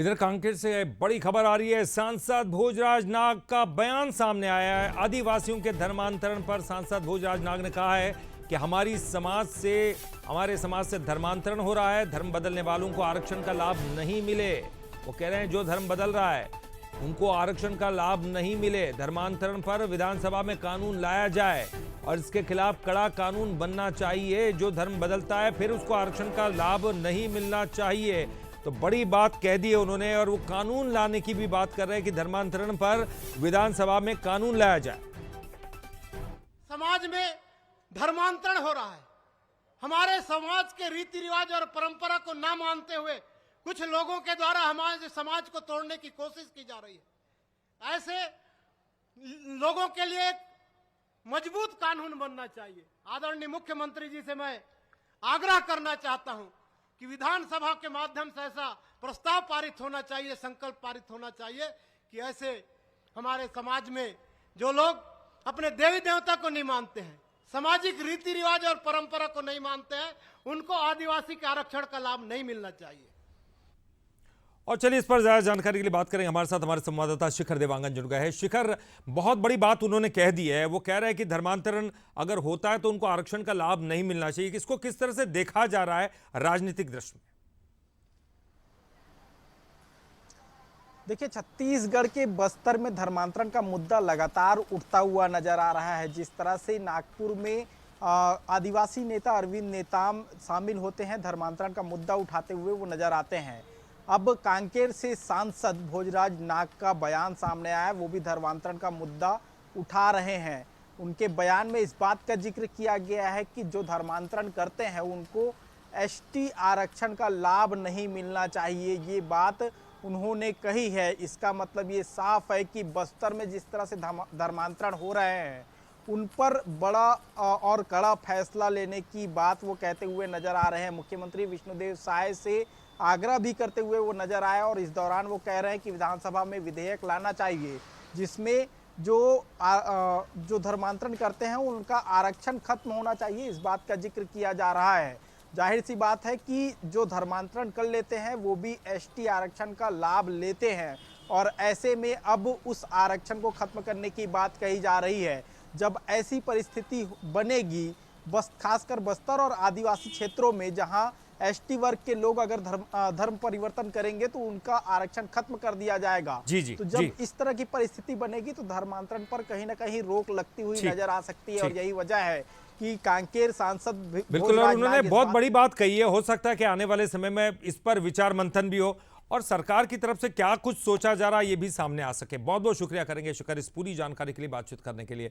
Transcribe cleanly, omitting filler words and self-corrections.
इधर कांकेर से बड़ी खबर आ रही है। सांसद भोजराज नाग का बयान सामने आया है। आदिवासियों के धर्मांतरण पर सांसद भोजराज नाग ने कहा है कि हमारे समाज से धर्मांतरण हो रहा है। धर्म बदलने वालों को आरक्षण का लाभ नहीं मिले। वो कह रहे हैं जो धर्म बदल रहा है उनको आरक्षण का लाभ नहीं मिले। धर्मांतरण पर विधानसभा में कानून लाया जाए और इसके खिलाफ कड़ा कानून बनना चाहिए। जो धर्म बदलता है फिर उसको आरक्षण का लाभ नहीं मिलना चाहिए। तो बड़ी बात कह दी है उन्होंने और वो कानून लाने की भी बात कर रहे हैं कि धर्मांतरण पर विधानसभा में कानून लाया जाए। समाज में धर्मांतरण हो रहा है। हमारे समाज के रीति रिवाज और परंपरा को ना मानते हुए कुछ लोगों के द्वारा हमारे समाज को तोड़ने की कोशिश की जा रही है। ऐसे लोगों के लिए एक मजबूत कानून बनना चाहिए। आदरणीय मुख्यमंत्री जी से मैं आग्रह करना चाहता हूं कि विधानसभा के माध्यम से ऐसा प्रस्ताव पारित होना चाहिए, संकल्प पारित होना चाहिए कि ऐसे हमारे समाज में जो लोग अपने देवी देवता को नहीं मानते हैं, सामाजिक रीति रिवाज और परंपरा को नहीं मानते हैं, उनको आदिवासी के आरक्षण का लाभ नहीं मिलना चाहिए। और चलिए इस पर ज्यादा जानकारी के लिए बात करेंगे। हमारे साथ हमारे संवाददाता शिखर देवांगन जुड़ गए हैं। शिखर, बहुत बड़ी बात उन्होंने कह दी है। वो कह रहे हैं कि धर्मांतरण अगर होता है तो उनको आरक्षण का लाभ नहीं मिलना चाहिए। इसको किस तरह से देखा जा रहा है राजनीतिक दृष्टि में? देखिए, छत्तीसगढ़ के बस्तर में धर्मांतरण का मुद्दा लगातार उठता हुआ नजर आ रहा है। जिस तरह से नागपुर में आदिवासी नेता अरविंद नेताम शामिल होते हैं, धर्मांतरण का मुद्दा उठाते हुए वो नजर आते हैं। अब कांकेर से सांसद भोजराज नाग का बयान सामने आया, वो भी धर्मांतरण का मुद्दा उठा रहे हैं। उनके बयान में इस बात का जिक्र किया गया है कि जो धर्मांतरण करते हैं उनको एसटी आरक्षण का लाभ नहीं मिलना चाहिए। ये बात उन्होंने कही है। इसका मतलब ये साफ है कि बस्तर में जिस तरह से धर्मांतरण हो रहे हैं उन पर बड़ा और कड़ा फैसला लेने की बात वो कहते हुए नजर आ रहे हैं। मुख्यमंत्री विष्णुदेव साय से आग्रह भी करते हुए वो नजर आए और इस दौरान वो कह रहे हैं कि विधानसभा में विधेयक लाना चाहिए जिसमें जो धर्मांतरण करते हैं उनका आरक्षण खत्म होना चाहिए। इस बात का जिक्र किया जा रहा है। जाहिर सी बात है कि जो धर्मांतरण कर लेते हैं वो भी एसटी आरक्षण का लाभ लेते हैं और ऐसे में अब उस आरक्षण को खत्म करने की बात कही जा रही है। जब ऐसी परिस्थिति बनेगी, खासकर बस्तर और आदिवासी क्षेत्रों में जहां एसटी वर्ग के लोग अगर धर्म परिवर्तन करेंगे तो उनका आरक्षण खत्म कर दिया जाएगा। जी, तो जब इस तरह की परिस्थिति बनेगी तो धर्मांतरण पर कहीं ना कहीं रोक लगती हुई नजर आ सकती है और यही वजह है कि कांकेर सांसद बिल्कुल, और उन्होंने बहुत बड़ी बात कही है। हो सकता है कि आने वाले समय में इस पर विचार मंथन भी हो और सरकार की तरफ से क्या कुछ सोचा जा रहा है ये भी सामने आ सके। बहुत बहुत शुक्रिया करेंगे शिखर इस पूरी जानकारी के लिए, बातचीत करने के लिए।